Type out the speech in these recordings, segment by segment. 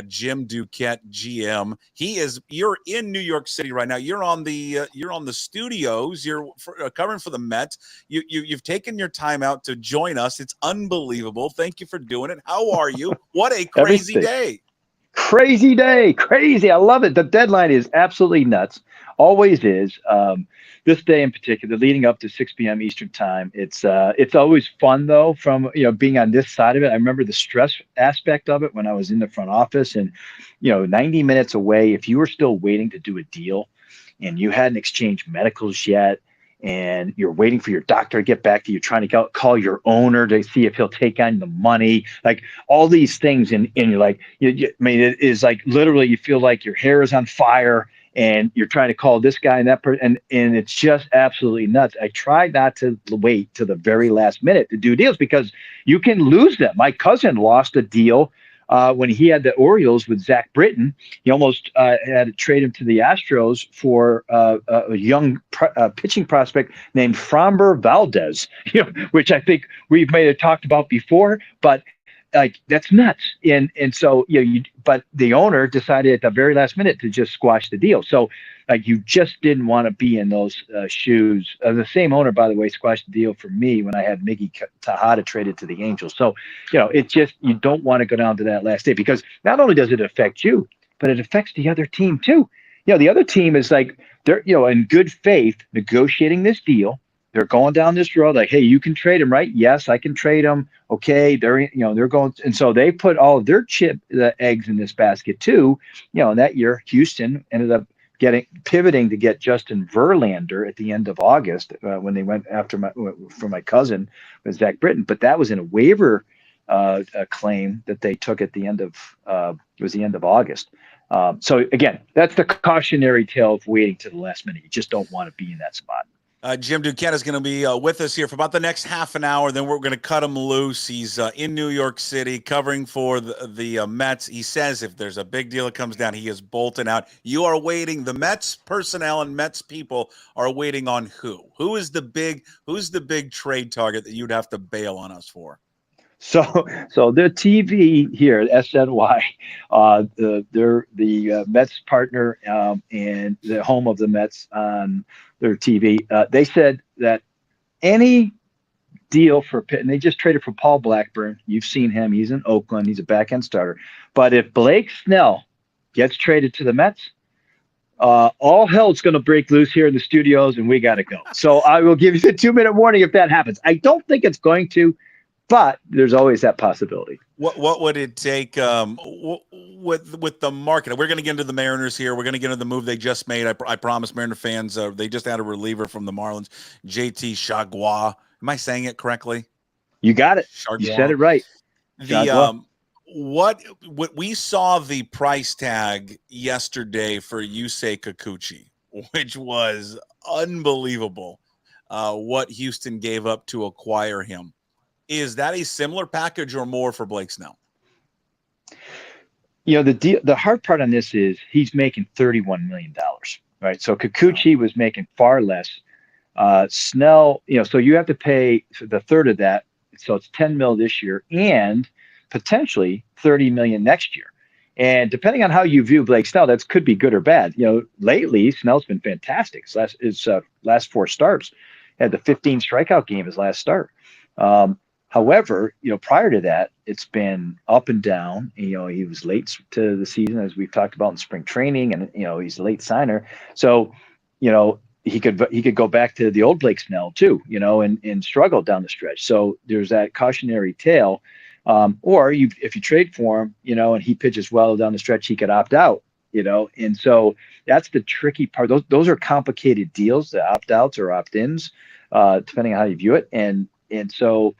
Jim Duquette, GM. You're in New York City right now. You're on the studios. You're covering for the Mets. You've taken your time out to join us. It's unbelievable. Thank you for doing it. How are you? What a crazy Everything. day. Crazy day. Crazy. I love it. The deadline is absolutely nuts. Always is. This day in particular, leading up to 6 p.m. Eastern time, it's always fun though. From being on this side of it, I remember the stress aspect of it when I was in the front office, and 90 minutes away. If you were still waiting to do a deal, and you hadn't exchanged medicals yet, and you're waiting for your doctor to get back to you, trying to call your owner to see if he'll take on the money, like all these things, and you're like, I mean, it is like literally you feel like your hair is on fire, and you're trying to call this guy and that person, and it's just absolutely nuts. I try not to wait to the very last minute to do deals because you can lose them. My cousin lost a deal when he had the Orioles with Zach Britton. He almost had to trade him to the Astros for a young pitching prospect named Framber Valdez, which I think we may have talked about before, but like that's nuts. And so but the owner decided at the very last minute to just squash the deal. So like you just didn't want to be in those shoes. The same owner, by the way, squashed the deal for me when I had Miggy Tejada traded to the Angels. So it just, you don't want to go down to that last day, because not only does it affect you, but it affects the other team too. The other team is like they're in good faith negotiating this deal. They're going down this road like, hey, you can trade him, right? Yes, I can trade him. Okay, they're going, and so they put all of their the eggs in this basket too. And that year Houston ended up pivoting to get Justin Verlander at the end of August when they went after for my cousin with Zach Britton. But that was in a waiver claim that they took at the end of it was the end of August. So again, that's the cautionary tale of waiting to the last minute. You just don't want to be in that spot. Jim Duquette is going to be with us here for about the next half an hour. Then we're going to cut him loose. He's in New York City covering for the Mets. He says if there's a big deal that comes down, he is bolting out. You are waiting. The Mets personnel and Mets people are waiting on who? Who's the big trade target that you'd have to bail on us for? So, the TV here at SNY, they're the Mets partner and the home of the Mets on their TV. They said that any deal for Pitt, and they just traded for Paul Blackburn. You've seen him; he's in Oakland. He's a back end starter. But if Blake Snell gets traded to the Mets, all hell's going to break loose here in the studios, and we got to go. So I will give you the 2-minute warning if that happens. I don't think it's going to. But there's always that possibility. What would it take with the market? We're going to get into the Mariners here. We're going to get into the move they just made. I promise Mariner fans. They just had a reliever from the Marlins, JT Chagua. Am I saying it correctly? You got it. Chagua. You said it right. What we saw the price tag yesterday for Yusei Kikuchi, which was unbelievable. What Houston gave up to acquire him. Is that a similar package or more for Blake Snell? The hard part on this is he's making $31 million, right? So Kikuchi was making far less. Snell, so you have to pay the third of that. So it's 10 mil this year and potentially 30 million next year. And depending on how you view Blake Snell, that could be good or bad. Lately Snell's been fantastic. His last 4 starts, had the 15 strikeout game his last start. However, prior to that, it's been up and down. He was late to the season, as we've talked about in spring training, and he's a late signer. So, he could go back to the old Blake Snell too, and struggle down the stretch. So there's that cautionary tale. Or if you trade for him, and he pitches well down the stretch, he could opt out. And so that's the tricky part. Those are complicated deals, the opt outs or opt ins, depending on how you view it. And so.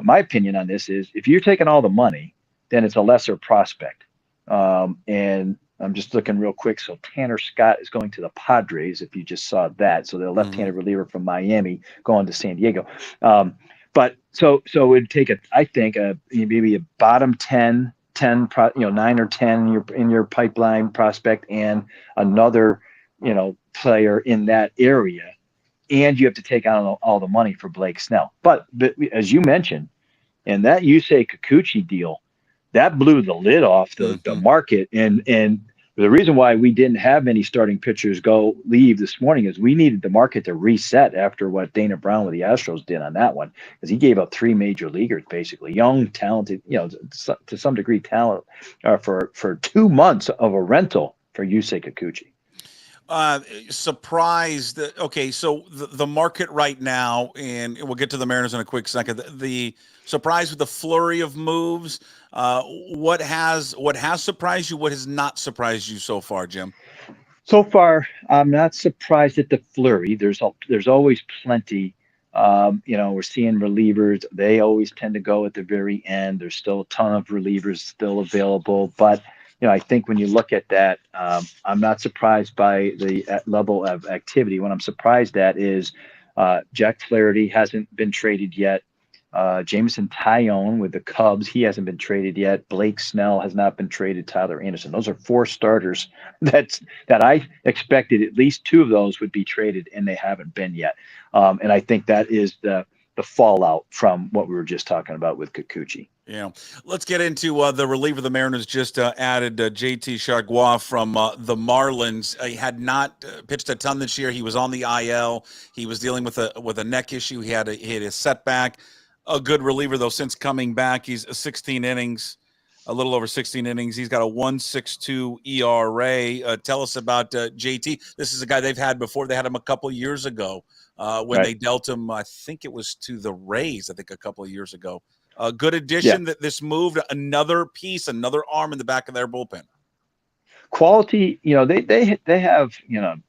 My opinion on this is if you're taking all the money, then it's a lesser prospect. And I'm just looking real quick. So Tanner Scott is going to the Padres, if you just saw that. So the left-handed reliever from Miami going to San Diego. But so it would take maybe a bottom 10, 9 or 10 in your pipeline prospect and another, player in that area. And you have to take out all the money for Blake Snell. But as you mentioned, and that Yusei Kikuchi deal, that blew the lid off the Hmm. market. And the reason why we didn't have many starting pitchers leave this morning is we needed the market to reset after what Dana Brown with the Astros did on that one, because he gave up three major leaguers, basically young, talented, to some degree talent, for 2 months of a rental for Yusei Kikuchi. Surprised. Okay, so the market right now, and we'll get to the Mariners in a quick second. The surprise with the flurry of moves. What has surprised you? What has not surprised you so far, Jim? So far, I'm not surprised at the flurry. There's always plenty. We're seeing relievers. They always tend to go at the very end. There's still a ton of relievers still available, but I think when you look at that, I'm not surprised by the level of activity. What I'm surprised at is Jack Flaherty hasn't been traded yet. Jameson Tyone with the Cubs, he hasn't been traded yet. Blake Snell has not been traded. Tyler Anderson. Those are four starters that I expected at least two of those would be traded, and they haven't been yet. And I think that is the fallout from what we were just talking about with Kikuchi. Yeah, let's get into the reliever. The Mariners just added JT Chargois from the Marlins. He had not pitched a ton this year. He was on the IL. He was dealing with a neck issue. He had a setback. A good reliever though since coming back. He's 16 innings, a little over 16 innings. He's got a 1.62 ERA. Tell us about JT. This is a guy they've had before. They had him a couple years ago when Right. they dealt him. I think it was to the Rays. I think a couple of years ago. A good Yeah. addition that this moved another piece, another arm in the back of their bullpen. Quality, they have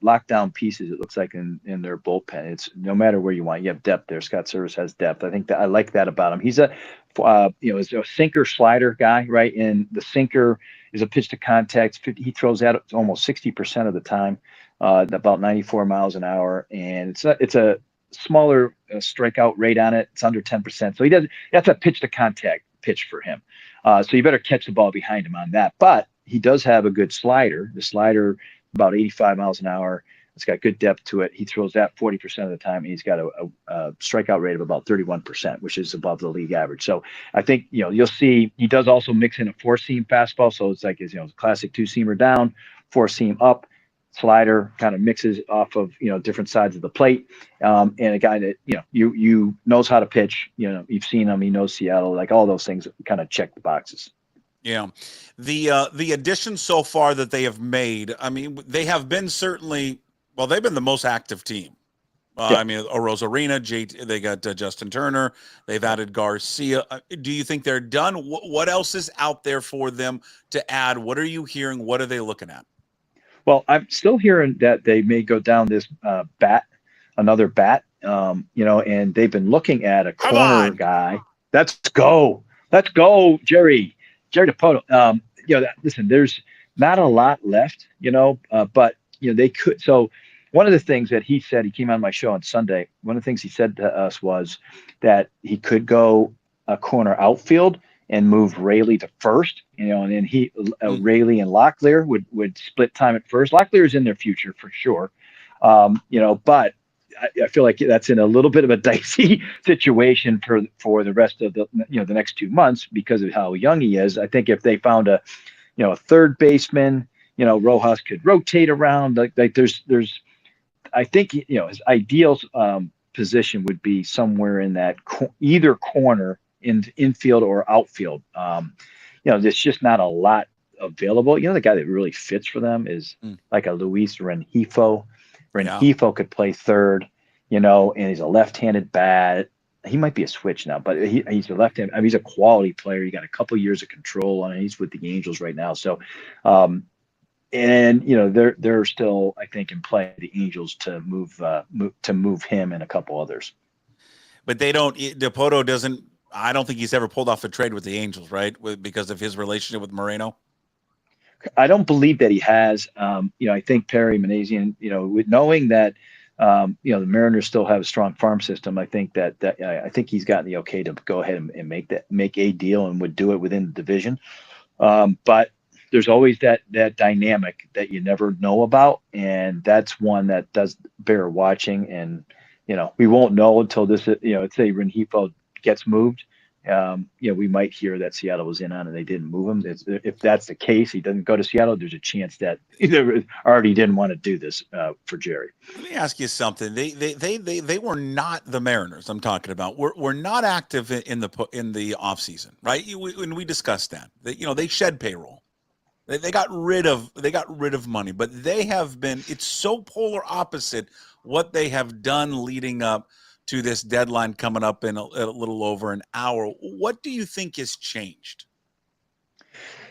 lockdown pieces. It looks like in their bullpen. It's no matter where you want, you have depth there. Scott Service has depth. I think that I like that about him. He's is a sinker slider guy, right? And the sinker is a pitch to contact. He throws that almost 60% of the time, about 94 miles an hour, and it's a smaller strikeout rate on it. It's under 10%. So that's a pitch to contact pitch for him. So you better catch the ball behind him on that. But he does have a good slider. The slider, about 85 miles an hour. It's got good depth to it. He throws that 40% of the time. And he's got a strikeout rate of about 31%, which is above the league average. So I think, you'll see he does also mix in a four-seam fastball. So it's like his, classic two-seamer down, four-seam up, slider kind of mixes off of, different sides of the plate. And a guy that, you knows how to pitch, you've seen him. He knows Seattle, like all those things kind of check the boxes. Yeah, the additions so far that they have made. I mean, they have been certainly. Well, they've been the most active team. Yeah. I mean, Rosarina, they got Justin Turner. They've added Garcia. Do you think they're done? What else is out there for them to add? What are you hearing? What are they looking at? Well, I'm still hearing that they may go down this another bat, and they've been looking at a Come corner on. guy. Let's go, Jerry DePoto. Listen, there's not a lot left, but they could. So one of the things that he said, he came on my show on Sunday. One of the things he said to us was that he could go a corner outfield and move Rayleigh to first, and then Rayleigh and Locklear would split time at first. Locklear is in their future for sure, but I feel like that's in a little bit of a dicey situation for the rest of the next 2 months because of how young he is. I think if they found a third baseman, Rojas could rotate around. Like there's I think his ideal position would be somewhere in that either corner in infield or outfield. There's just not a lot available. The guy that really fits for them is like a Luis Rengifo. Rengifo could play third, and he's a left-handed bat. He might be a switch now, but he's a left-handed. I mean, he's a quality player. He got a couple years of control on it. He's with the Angels right now. So, they're still, I think, in play, the Angels to move him and a couple others. But they don't. DePoto doesn't. I don't think he's ever pulled off a trade with the Angels, right? Because of his relationship with Moreno. I don't believe that he has. I think Perry Manassian, with knowing that, the Mariners still have a strong farm system. I think that I think he's gotten the okay to go ahead and make a deal and would do it within the division. But there's always that dynamic that you never know about, and that's one that does bear watching. And we won't know until this, say Rengifo gets moved, we might hear that Seattle was in on and they didn't move him. If that's the case, he doesn't go to Seattle. There's a chance that he already didn't want to do this for Jerry. Let me ask you something. They were not the Mariners. I'm talking about. We're not active in the off season, right? When we discussed that, they shed payroll. They got rid of money, but they have been. It's so polar opposite what they have done leading up to this deadline coming up in a little over an hour. What do you think has changed?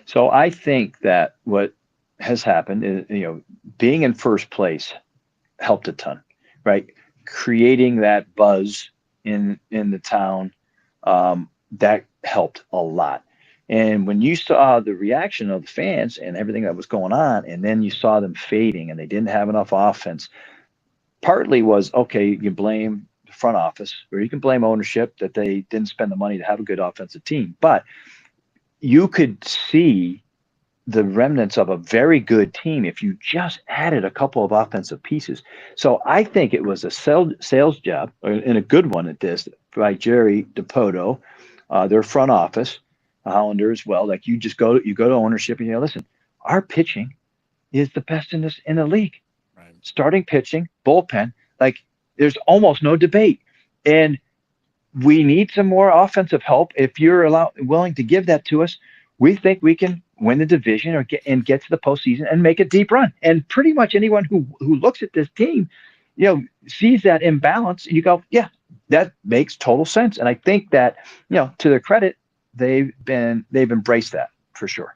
So I think that what has happened is, being in first place helped a ton, right? Creating that buzz in the town, that helped a lot. And when you saw the reaction of the fans and everything that was going on, and then you saw them fading and they didn't have enough offense, partly was okay, you can blame the front office or you can blame ownership that they didn't spend the money to have a good offensive team. But you could see the remnants of a very good team if you just added a couple of offensive pieces. So I think it was a sales job, and a good one at this, by Jerry Dipoto, their front office, Hollander as well. Like you go to ownership and listen, our pitching is the best in the league. Right. Starting pitching, bullpen, like there's almost no debate. And we need some more offensive help. If you're willing to give that to us, we think we can win the division or get to the postseason and make a deep run. And pretty much anyone who looks at this team, sees that imbalance, and you go, yeah, that makes total sense. And I think that, to their credit, they've embraced that for sure.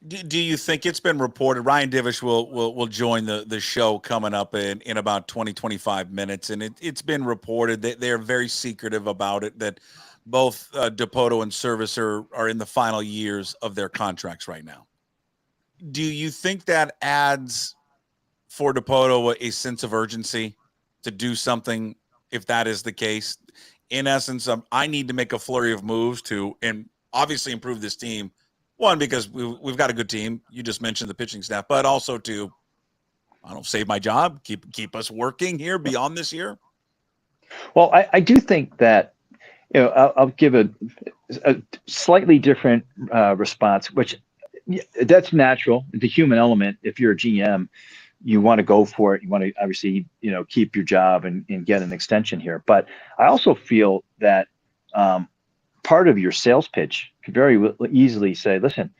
Do you think it's been reported? Ryan Divish will join the show coming up in about 25 minutes, and it's been reported that they're very secretive about it, that both Dipoto and Service are in the final years of their contracts right now. Do you think that adds for Dipoto a sense of urgency to do something if that is the case? In essence, I need to make a flurry of moves and obviously improve this team. One, because we've got a good team. You just mentioned the pitching staff, but also to, save my job, keep us working here beyond this year. Well, I do think that, I'll give a slightly different response, which that's natural. The human element, if you're a GM, you want to go for it. You want to obviously, keep your job and get an extension here. But I also feel that part of your sales pitch could very easily say, listen,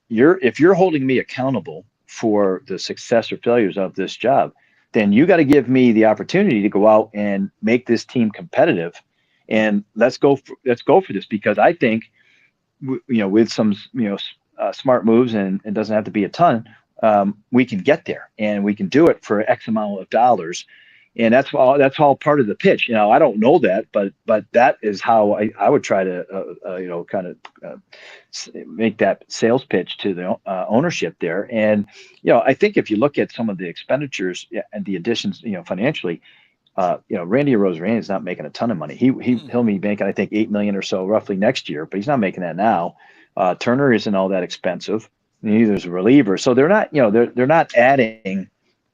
if you're holding me accountable for the success or failures of this job, then you got to give me the opportunity to go out and make this team competitive. And let's go for this, because I think, with some, smart moves, and it doesn't have to be a ton, we can get there, and we can do it for X amount of dollars. And that's all part of the pitch. I don't know that, but that is how I would try to, kind of make that sales pitch to the ownership there. And, I think if you look at some of the expenditures and the additions, financially, Randy Arozarena is not making a ton of money. He'll be making, I think, $8 million or so roughly next year, but he's not making that now. Turner isn't all that expensive. Neither is a reliever. So they're not, they're not adding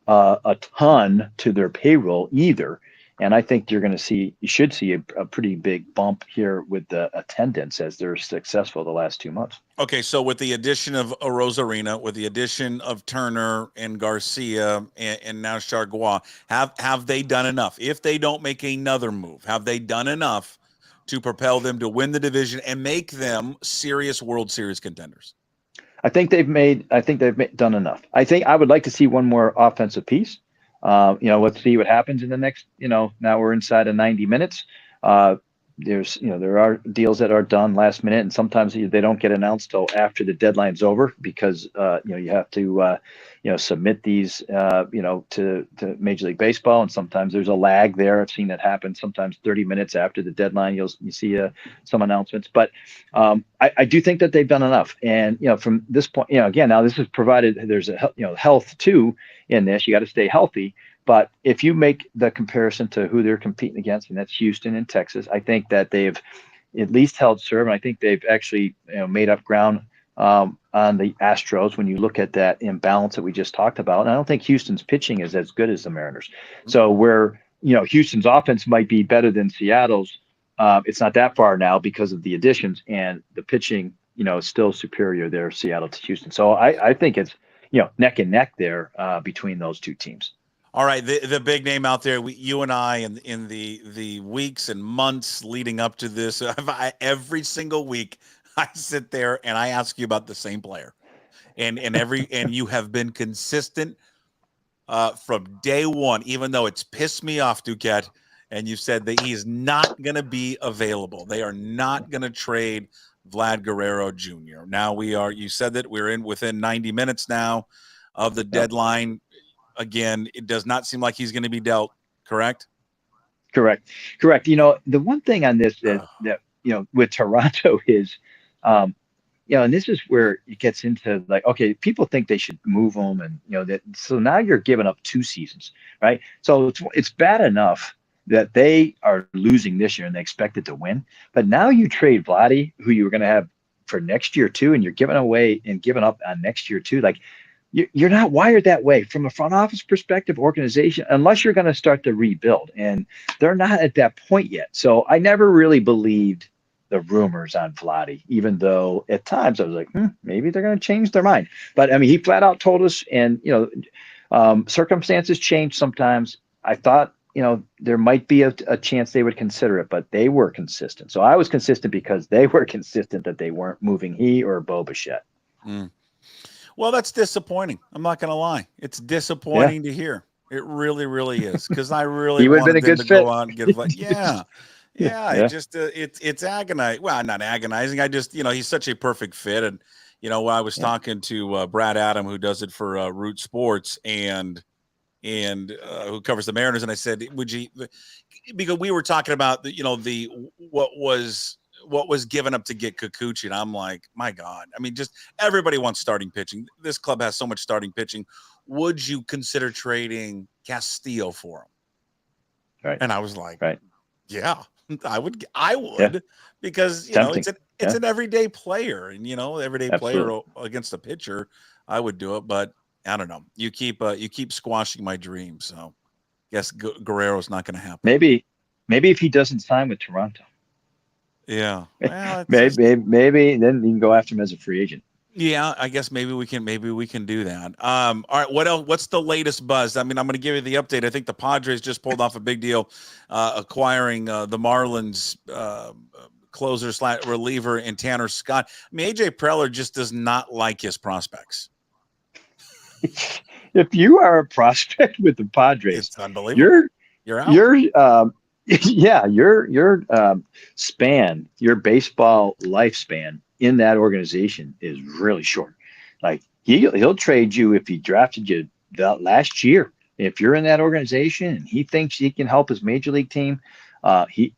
a ton to their payroll either. And I think you should see a pretty big bump here with the attendance as they're successful the last 2 months. Okay, so with the addition of Arozarena, with the addition of Turner and Garcia and now Chargois, have they done enough? If they don't make another move, have they done enough to propel them to win the division and make them serious World Series contenders? I think they've done enough. I think I would like to see one more offensive piece. Let's see what happens in the next, now we're inside of 90 minutes. There are deals that are done last minute, and sometimes they don't get announced till after the deadline's over, because, you have to, submit these, to Major League Baseball. And sometimes there's a lag there. I've seen that happen. Sometimes 30 minutes after the deadline, you see some announcements. But I do think that they've done enough. And, from this point, again, now this is provided there's health too in this. You got to stay healthy. But if you make the comparison to who they're competing against, and that's Houston and Texas, I think that they've at least held serve. And I think they've actually made up ground on the Astros when you look at that imbalance that we just talked about. And I don't think Houston's pitching is as good as the Mariners. So where Houston's offense might be better than Seattle's, It's not that far now because of the additions, and the pitching, is still superior there, Seattle to Houston. So I think it's, neck and neck there between those two teams. All right, the big name out there, you and I, in the weeks and months leading up to this, every single week I sit there and I ask you about the same player, and you have been consistent from day one, even though it's pissed me off, Duquette, and you said that he's not going to be available. They are not going to trade Vlad Guerrero Jr. Now you said that we're within 90 minutes now of the deadline. Again, it does not seem like he's going to be dealt, correct? Correct. The one thing on this that with Toronto is, and this is where it gets into like, okay, people think they should move him, and so now you're giving up 2 seasons, right? So it's bad enough that they are losing this year and they expected to win, but now you trade Vladdy, who you were going to have for next year too, and you're giving up on next year too, like. You're not wired that way from a front office perspective, organization, unless you're going to start to rebuild. And they're not at that point yet. So I never really believed the rumors on Vladdy, even though at times I was like, maybe they're going to change their mind. But I mean, he flat out told us, and, circumstances change sometimes. I thought, there might be a chance they would consider it, but they were consistent. So I was consistent because they were consistent that they weren't moving he or Bo Bichette. Well, that's disappointing. I'm not going to lie. It's disappointing to hear. It really, really is, because I really wanted them to go out and get like, It just it's agonizing. Well, not agonizing. I just he's such a perfect fit, and I was talking to Brad Adam, who does it for Root Sports, and who covers the Mariners, and I said, would you? Because we were talking about what was given up to get Kikuchi, and I'm like, my God. I mean, just everybody wants starting pitching. This club has so much starting pitching. Would you consider trading Castillo for him? Right. And I was like, right. Yeah, I would, because it's an everyday player, and everyday player against a pitcher, I would do it. But I don't know. You keep squashing my dreams. So, guess Guerrero's not going to happen. Maybe if he doesn't sign with Toronto. Yeah, well, maybe then you can go after him as a free agent. Yeah, I guess maybe we can do that. All right, what else? What's the latest buzz? I mean, I'm going to give you the update. I think the Padres just pulled off a big deal, acquiring the Marlins closer/reliever in Tanner Scott. I mean, AJ Preller just does not like his prospects. If you are a prospect with the Padres, it's unbelievable. You're out. Your span, your baseball lifespan in that organization is really short. Like he'll trade you if he drafted you last year. If you're in that organization and he thinks he can help his major league team,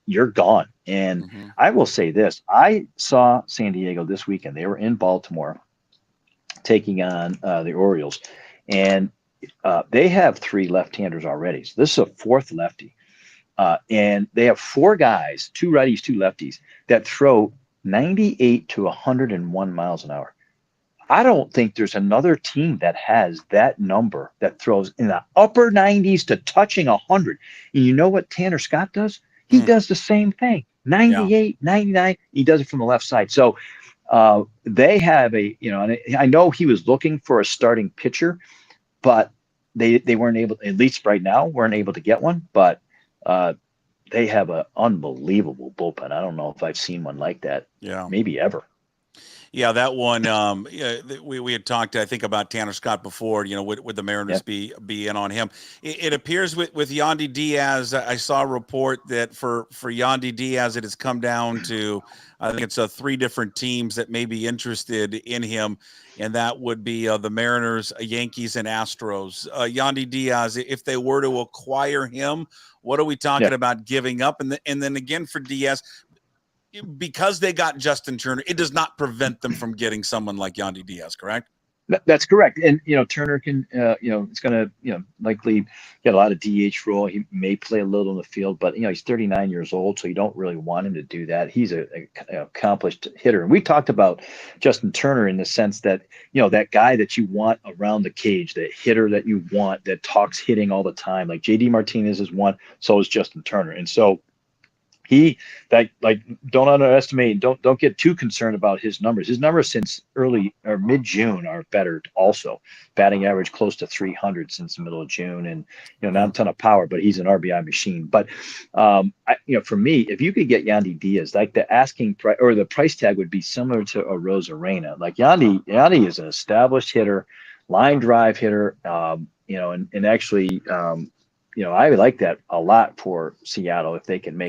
you're gone. And I will say this: I saw San Diego this weekend. They were in Baltimore taking on the Orioles, and they have 3 left-handers already. So this is a 4th lefty. And they have 4 guys, 2 righties, 2 lefties, that throw 98 to 101 miles an hour. I don't think there's another team that has that number that throws in the upper 90s to touching 100. And you know what Tanner Scott does? He does the same thing. 98, 99. He does it from the left side. So they have and I know he was looking for a starting pitcher, but they weren't able, at least right now, weren't able to get one. But they have an unbelievable bullpen. I don't know if I've seen one like that. Yeah, maybe ever. Yeah, that one. We had talked, I think, about Tanner Scott before. Would the Mariners be in on him? It appears with Yandy Diaz. I saw a report that for Yandy Diaz, it has come down to, I think it's 3 different teams that may be interested in him, and that would be the Mariners, Yankees, and Astros. Yandy Diaz, if they were to acquire him, what are we talking about giving up? And then again for Diaz, because they got Justin Turner, it does not prevent them from getting someone like Yandy Diaz, correct? That's correct. And, Turner can, it's going to, likely get a lot of DH role. He may play a little in the field, but, he's 39 years old, so you don't really want him to do that. He's an accomplished hitter. And we talked about Justin Turner in the sense that, that guy that you want around the cage, the hitter that you want that talks hitting all the time, like JD Martinez is one, so is Justin Turner. And so Like don't underestimate, don't get too concerned about his numbers. His numbers since early or mid June are better also. Batting average close to 300 since the middle of June, and not a ton of power, but he's an RBI machine. But for me, if you could get Yandy Diaz, like the asking price or the price tag would be similar to a Rosarena. Like Yandy is an established hitter, line drive hitter, and actually I would like that a lot for Seattle if they can make